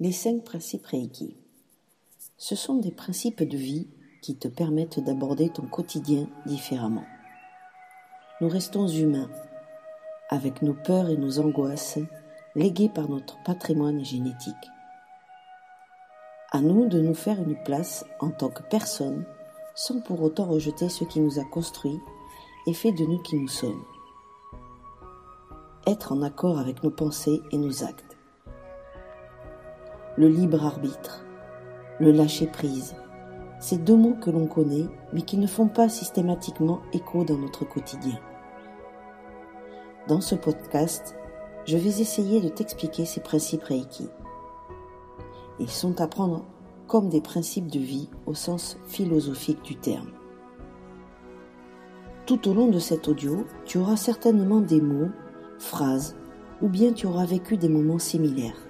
Les 5 principes Reiki. Ce sont des principes de vie qui te permettent d'aborder ton quotidien différemment. Nous restons humains, avec nos peurs et nos angoisses léguées par notre patrimoine génétique. À nous de nous faire une place en tant que personne, sans pour autant rejeter ce qui nous a construits et fait de nous qui nous sommes. Être en accord avec nos pensées et nos actes. Le libre arbitre, le lâcher-prise, ces 2 mots que l'on connaît, mais qui ne font pas systématiquement écho dans notre quotidien. Dans ce podcast, je vais essayer de t'expliquer ces principes Reiki. Ils sont à prendre comme des principes de vie au sens philosophique du terme. Tout au long de cet audio, tu auras certainement des mots, phrases, ou bien tu auras vécu des moments similaires.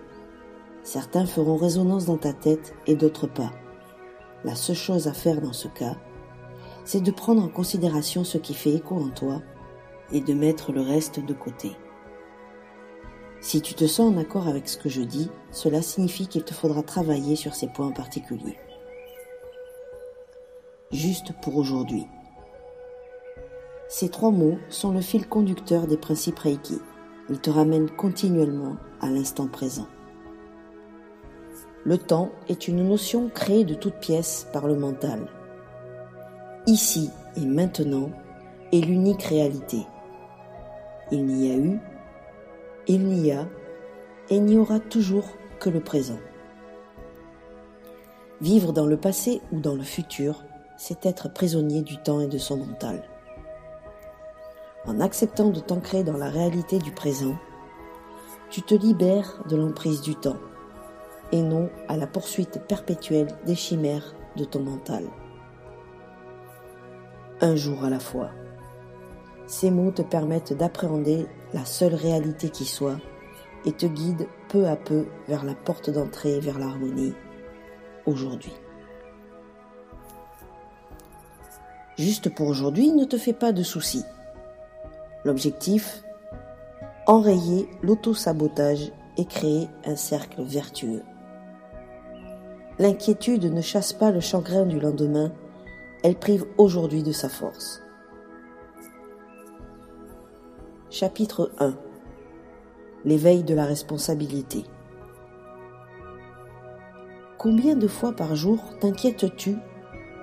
Certains feront résonance dans ta tête et d'autres pas. La seule chose à faire dans ce cas, c'est de prendre en considération ce qui fait écho en toi et de mettre le reste de côté. Si tu te sens en accord avec ce que je dis, cela signifie qu'il te faudra travailler sur ces points particuliers. Juste pour aujourd'hui. Ces 3 mots sont le fil conducteur des principes Reiki. Ils te ramènent continuellement à l'instant présent. Le temps est une notion créée de toutes pièces par le mental. Ici et maintenant est l'unique réalité. Il n'y a eu, il n'y a et il n'y aura toujours que le présent. Vivre dans le passé ou dans le futur, c'est être prisonnier du temps et de son mental. En acceptant de t'ancrer dans la réalité du présent, tu te libères de l'emprise du temps et non à la poursuite perpétuelle des chimères de ton mental. Un jour à la fois. Ces mots te permettent d'appréhender la seule réalité qui soit et te guident peu à peu vers la porte d'entrée vers l'harmonie, aujourd'hui. Juste pour aujourd'hui, ne te fais pas de soucis. L'objectif, enrayer l'auto-sabotage et créer un cercle vertueux. L'inquiétude ne chasse pas le chagrin du lendemain, elle prive aujourd'hui de sa force. Chapitre 1. L'éveil de la responsabilité. Combien de fois par jour t'inquiètes-tu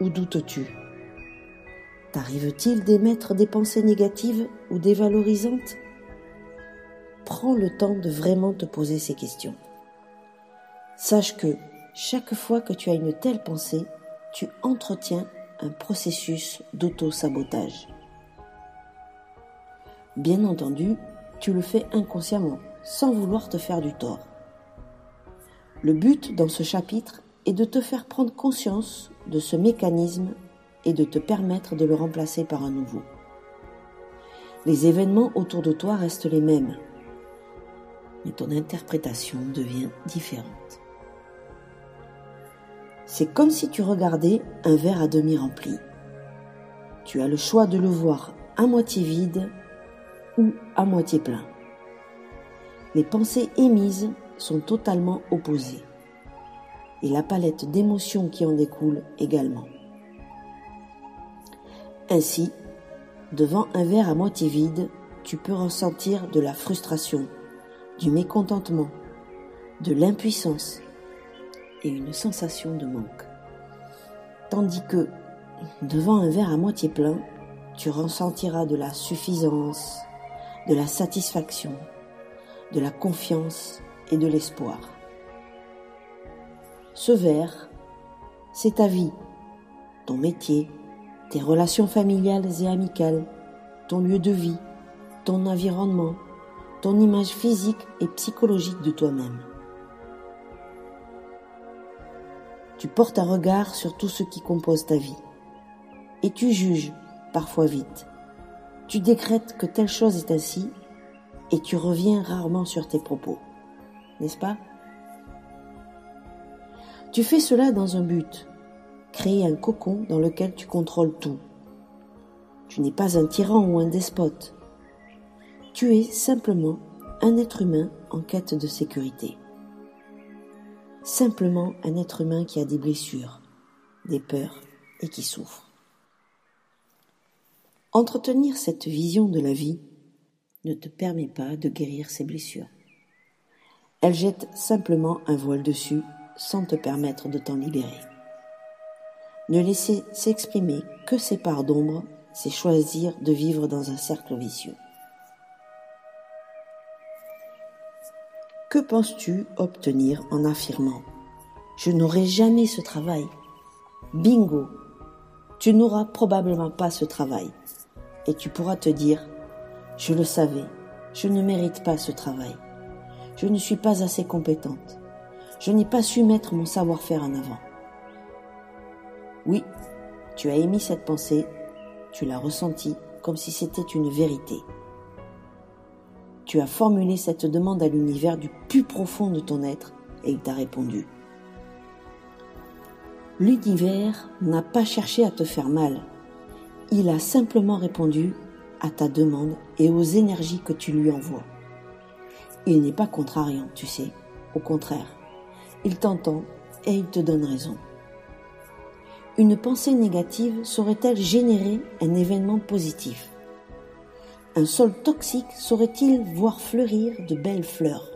ou doutes-tu ? T'arrive-t-il d'émettre des pensées négatives ou dévalorisantes ? Prends le temps de vraiment te poser ces questions. Sache que chaque fois que tu as une telle pensée, tu entretiens un processus d'auto-sabotage. Bien entendu, tu le fais inconsciemment, sans vouloir te faire du tort. Le but dans ce chapitre est de te faire prendre conscience de ce mécanisme et de te permettre de le remplacer par un nouveau. Les événements autour de toi restent les mêmes, mais ton interprétation devient différente. C'est comme si tu regardais un verre à demi rempli. Tu as le choix de le voir à moitié vide ou à moitié plein. Les pensées émises sont totalement opposées et la palette d'émotions qui en découle également. Ainsi, devant un verre à moitié vide, tu peux ressentir de la frustration, du mécontentement, de l'impuissance et une sensation de manque. Tandis que, devant un verre à moitié plein, tu ressentiras de la suffisance, de la satisfaction, de la confiance et de l'espoir. Ce verre, c'est ta vie, ton métier, tes relations familiales et amicales, ton lieu de vie, ton environnement, ton image physique et psychologique de toi-même. Tu portes un regard sur tout ce qui compose ta vie. Et tu juges, parfois vite. Tu décrètes que telle chose est ainsi et tu reviens rarement sur tes propos. N'est-ce pas ? Tu fais cela dans un but, créer un cocon dans lequel tu contrôles tout. Tu n'es pas un tyran ou un despote. Tu es simplement un être humain en quête de sécurité. simplement un être humain qui a des blessures, des peurs et qui souffre. Entretenir cette vision de la vie ne te permet pas de guérir ces blessures. Elle jette simplement un voile dessus sans te permettre de t'en libérer. Ne laisser s'exprimer que ces parts d'ombre, c'est choisir de vivre dans un cercle vicieux. Que penses-tu obtenir en affirmant « Je n'aurai jamais ce travail ». Bingo, tu n'auras probablement pas ce travail. Et tu pourras te dire « Je le savais, je ne mérite pas ce travail. Je ne suis pas assez compétente. Je n'ai pas su mettre mon savoir-faire en avant. » Oui, tu as émis cette pensée, tu l'as ressentie comme si c'était une vérité. Tu as formulé cette demande à l'univers du plus profond de ton être et il t'a répondu. L'univers n'a pas cherché à te faire mal. Il a simplement répondu à ta demande et aux énergies que tu lui envoies. Il n'est pas contrariant, tu sais. Au contraire, il t'entend et il te donne raison. Une pensée négative saurait-elle générer un événement positif ? Un sol toxique saurait-il voir fleurir de belles fleurs ?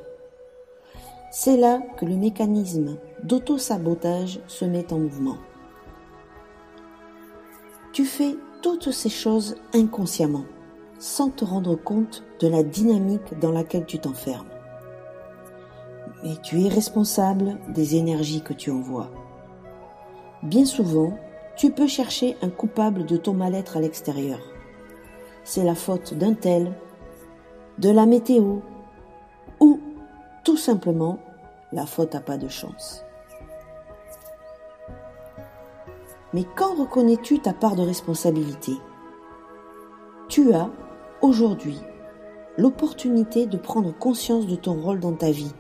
C'est là que le mécanisme d'auto-sabotage se met en mouvement. Tu fais toutes ces choses inconsciemment, sans te rendre compte de la dynamique dans laquelle tu t'enfermes. Mais tu es responsable des énergies que tu envoies. Bien souvent, tu peux chercher un coupable de ton mal-être à l'extérieur. C'est la faute d'un tel, de la météo, ou tout simplement la faute à pas de chance. Mais quand reconnais-tu ta part de responsabilité ? Tu as, aujourd'hui, l'opportunité de prendre conscience de ton rôle dans ta vie,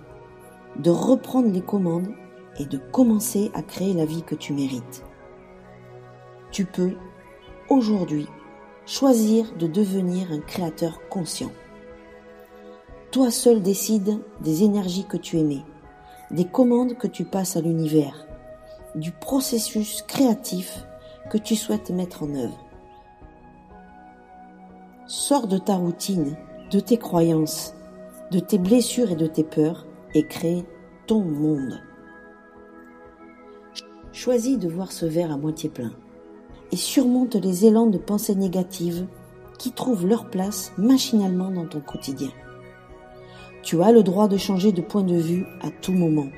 de reprendre les commandes et de commencer à créer la vie que tu mérites. Tu peux, aujourd'hui, choisir de devenir un créateur conscient. Toi seul décides des énergies que tu émets, des commandes que tu passes à l'univers, du processus créatif que tu souhaites mettre en œuvre. Sors de ta routine, de tes croyances, de tes blessures et de tes peurs et crée ton monde. Choisis de voir ce verre à moitié plein et surmonte les élans de pensées négatives qui trouvent leur place machinalement dans ton quotidien. Tu as le droit de changer de point de vue à tout moment,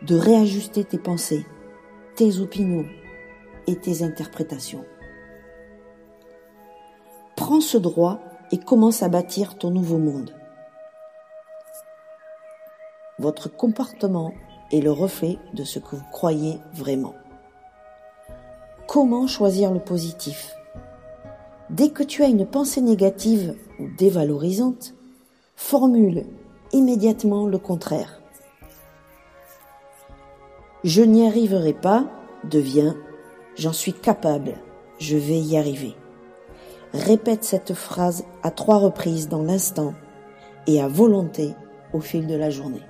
de réajuster tes pensées, tes opinions et tes interprétations. Prends ce droit et commence à bâtir ton nouveau monde. Votre comportement est le reflet de ce que vous croyez vraiment. Comment choisir le positif ? Dès que tu as une pensée négative ou dévalorisante, formule immédiatement le contraire. Je n'y arriverai pas devient j'en suis capable, je vais y arriver. Répète cette phrase à 3 reprises dans l'instant et à volonté au fil de la journée.